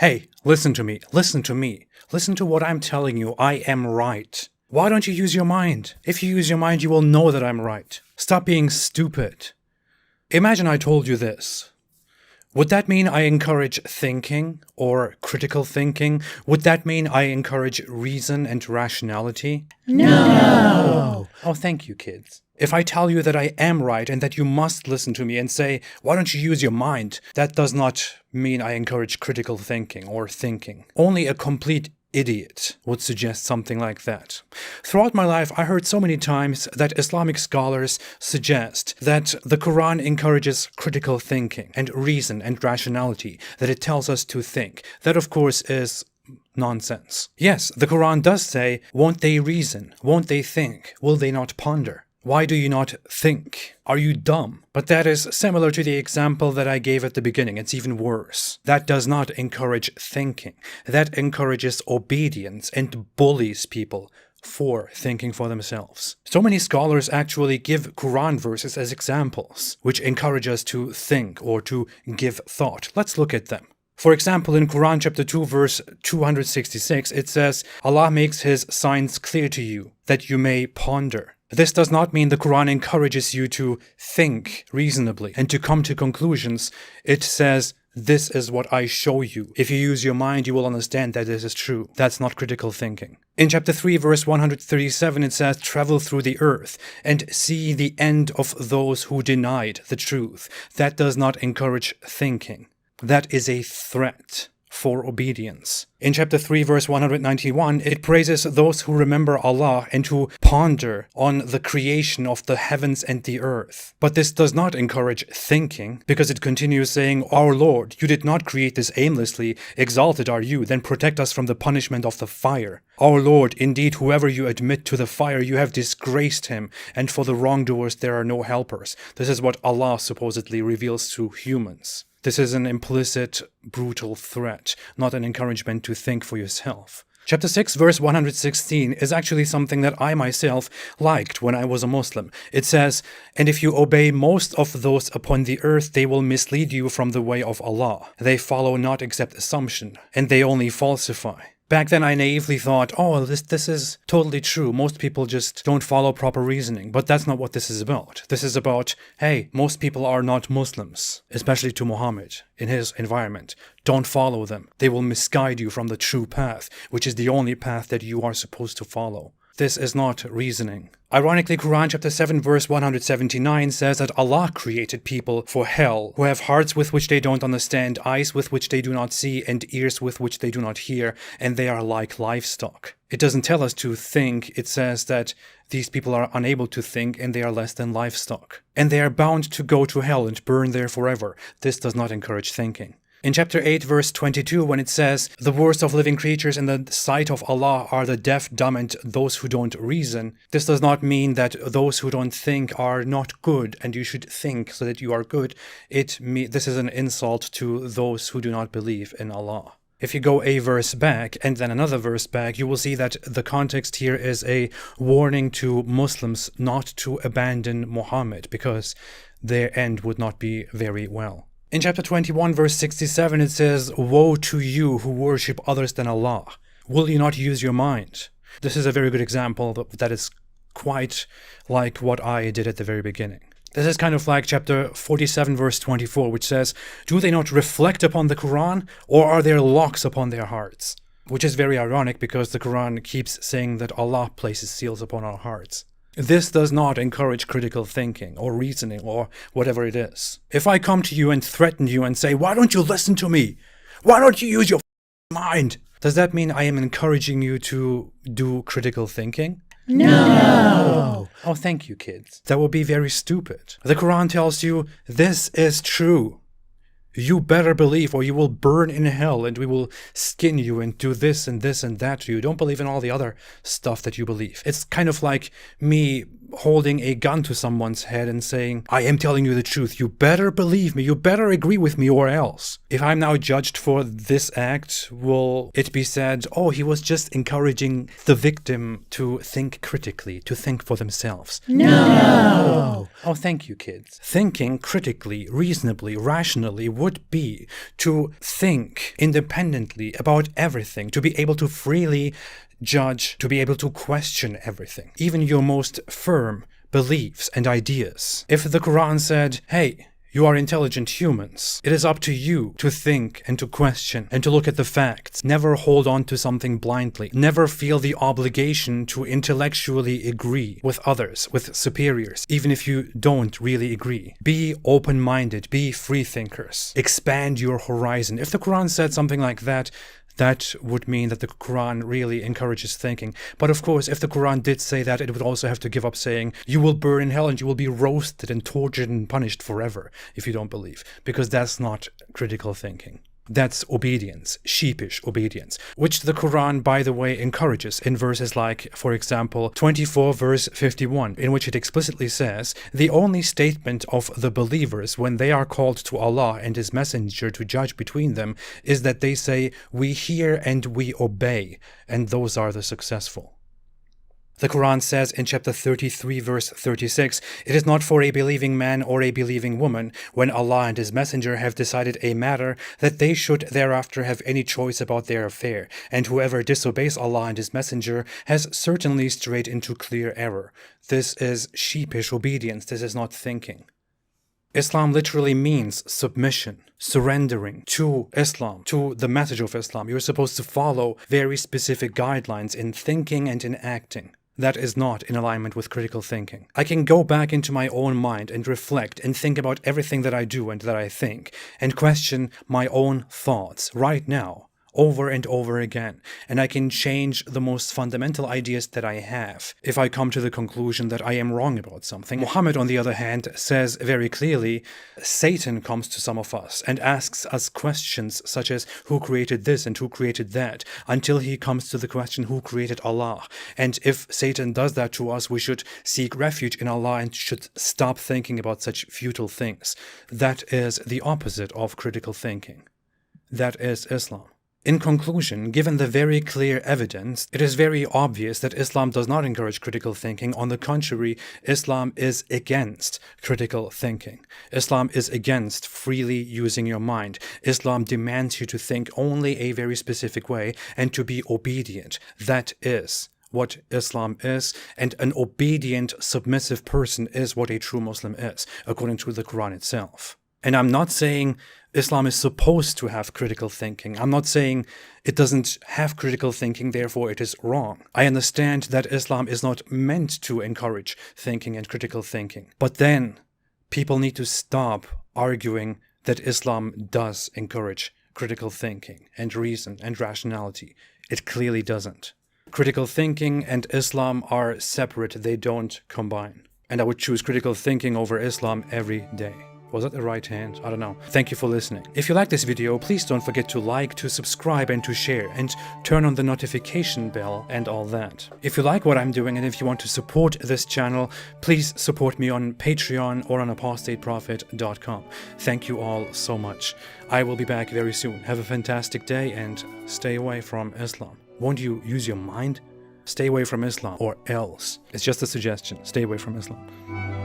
Hey, listen to me, listen to me. Listen to what I'm telling you. I am right. Why don't you use your mind? If you use your mind, you will know that I'm right. Stop being stupid. Imagine I told you this. Would that mean I encourage thinking or critical thinking? Would that mean I encourage reason and rationality? No! Oh, thank you, kids. If I tell you that I am right and that you must listen to me and say, why don't you use your mind? That does not mean I encourage critical thinking or thinking. Only a complete idiot would suggest something like that. Throughout my life, I heard so many times that Islamic scholars suggest that the Quran encourages critical thinking and reason and rationality, that it tells us to think. That, of course, is nonsense. Yes, the Quran does say, won't they reason? Won't they think? Will they not ponder? Why do you not think? Are you dumb? But that is similar to the example that I gave at the beginning. It's even worse. That does not encourage thinking. That encourages obedience and bullies people for thinking for themselves. So many scholars actually give Quran verses as examples, which encourage us to think or to give thought. Let's look at them. For example, in Quran chapter 2 verse 266, it says, Allah makes his signs clear to you, that you may ponder. This does not mean the Quran encourages you to think reasonably and to come to conclusions. It says, this is what I show you. If you use your mind, you will understand that this is true. That's not critical thinking. In chapter 3, verse 137, it says, travel through the earth and see the end of those who denied the truth. That does not encourage thinking. That is a threat for obedience. In chapter 3, verse 191, it praises those who remember Allah and who ponder on the creation of the heavens and the earth. But this does not encourage thinking, because it continues saying, Our Lord, you did not create this aimlessly. Exalted are you, then protect us from the punishment of the fire. Our Lord, indeed, whoever you admit to the fire, you have disgraced him, and for the wrongdoers there are no helpers. This is what Allah supposedly reveals to humans. This is an implicit, brutal threat, not an encouragement to think for yourself. Chapter 6, verse 116 is actually something that I myself liked when I was a Muslim. It says, and if you obey most of those upon the earth, they will mislead you from the way of Allah. They follow not except assumption, and they only falsify. Back then I naively thought, oh, this is totally true. Most people just don't follow proper reasoning. But that's not what this is about. This is about, hey, most people are not Muslims, especially to Muhammad, in his environment. Don't follow them. They will misguide you from the true path, which is the only path that you are supposed to follow. This is not reasoning. Ironically, Quran chapter 7 verse 179 says that Allah created people for hell, who have hearts with which they don't understand, eyes with which they do not see, and ears with which they do not hear, and they are like livestock. It doesn't tell us to think, it says that these people are unable to think and they are less than livestock. And they are bound to go to hell and burn there forever. This does not encourage thinking. In chapter 8, verse 22, when it says, the worst of living creatures in the sight of Allah are the deaf, dumb, and those who don't reason, this does not mean that those who don't think are not good and you should think so that you are good. This is an insult to those who do not believe in Allah. If you go a verse back and then another verse back, you will see that the context here is a warning to Muslims not to abandon Muhammad because their end would not be very well. In chapter 21, verse 67, it says, woe to you who worship others than Allah. Will you not use your mind? This is a very good example that is quite like what I did at the very beginning. This is kind of like chapter 47, verse 24, which says, do they not reflect upon the Quran, or are there locks upon their hearts? Which is very ironic because the Quran keeps saying that Allah places seals upon our hearts. This does not encourage critical thinking or reasoning or whatever it is. If I come to you and threaten you and say, why don't you listen to me? Why don't you use your mind? Does that mean I am encouraging you to do critical thinking? No! Oh, thank you, kids. That would be very stupid. The Quran tells you, this is true. You better believe or you will burn in hell and we will skin you and do this and that to you. Don't believe in all the other stuff that you believe. It's kind of like me holding a gun to someone's head and saying, I am telling you the truth, you better believe me, you better agree with me or else. If I'm now judged for this act, will it be said, oh, he was just encouraging the victim to think critically, to think for themselves? No. Oh, thank you, kids. Thinking critically, reasonably, rationally would be to think independently about everything, to be able to freely judge, to be able to question everything, even your most firm beliefs and ideas. If the Quran said, hey, you are intelligent humans, it is up to you to think and to question and to look at the facts. Never hold on to something blindly. Never feel the obligation to intellectually agree with others, with superiors, even if you don't really agree. Be open-minded, be free thinkers. Expand your horizon. If the Quran said something like that, that would mean that the Quran really encourages thinking. But of course, if the Quran did say that, it would also have to give up saying, you will burn in hell and you will be roasted and tortured and punished forever if you don't believe. Because that's not critical thinking. That's obedience, sheepish obedience, which the Quran, by the way, encourages in verses like, for example, 24 verse 51, in which it explicitly says, the only statement of the believers when they are called to Allah and His Messenger to judge between them is that they say, we hear and we obey, and those are the successful. The Quran says in chapter 33 verse 36, it is not for a believing man or a believing woman, when Allah and His Messenger have decided a matter, that they should thereafter have any choice about their affair, and whoever disobeys Allah and His Messenger has certainly strayed into clear error. This is sheepish obedience, this is not thinking. Islam literally means submission, surrendering to Islam, to the message of Islam. You're supposed to follow very specific guidelines in thinking and in acting. That is not in alignment with critical thinking. I can go back into my own mind and reflect and think about everything that I do and that I think, and question my own thoughts right now, over and over again, and I can change the most fundamental ideas that I have if I come to the conclusion that I am wrong about something. Muhammad, on the other hand, says very clearly, Satan comes to some of us and asks us questions such as, who created this and who created that, until he comes to the question, who created Allah? And if Satan does that to us, we should seek refuge in Allah and should stop thinking about such futile things. That is the opposite of critical thinking. That is Islam. In conclusion, given the very clear evidence, it is very obvious that Islam does not encourage critical thinking. On the contrary, Islam is against critical thinking. Islam is against freely using your mind. Islam demands you to think only a very specific way and to be obedient. That is what Islam is, and an obedient, submissive person is what a true Muslim is, according to the Quran itself. And I'm not saying Islam is supposed to have critical thinking. I'm not saying it doesn't have critical thinking, therefore it is wrong. I understand that Islam is not meant to encourage thinking and critical thinking. But then, people need to stop arguing that Islam does encourage critical thinking and reason and rationality. It clearly doesn't. Critical thinking and Islam are separate, they don't combine. And I would choose critical thinking over Islam every day. Was that the right hand? I don't know. Thank you for listening. If you like this video, please don't forget to like, to subscribe, and to share, and turn on the notification bell and all that. If you like what I'm doing and if you want to support this channel, please support me on Patreon or on apostateprophet.com. Thank you all so much. I will be back very soon. Have a fantastic day and stay away from Islam. Won't you use your mind? Stay away from Islam or else. It's just a suggestion. Stay away from Islam.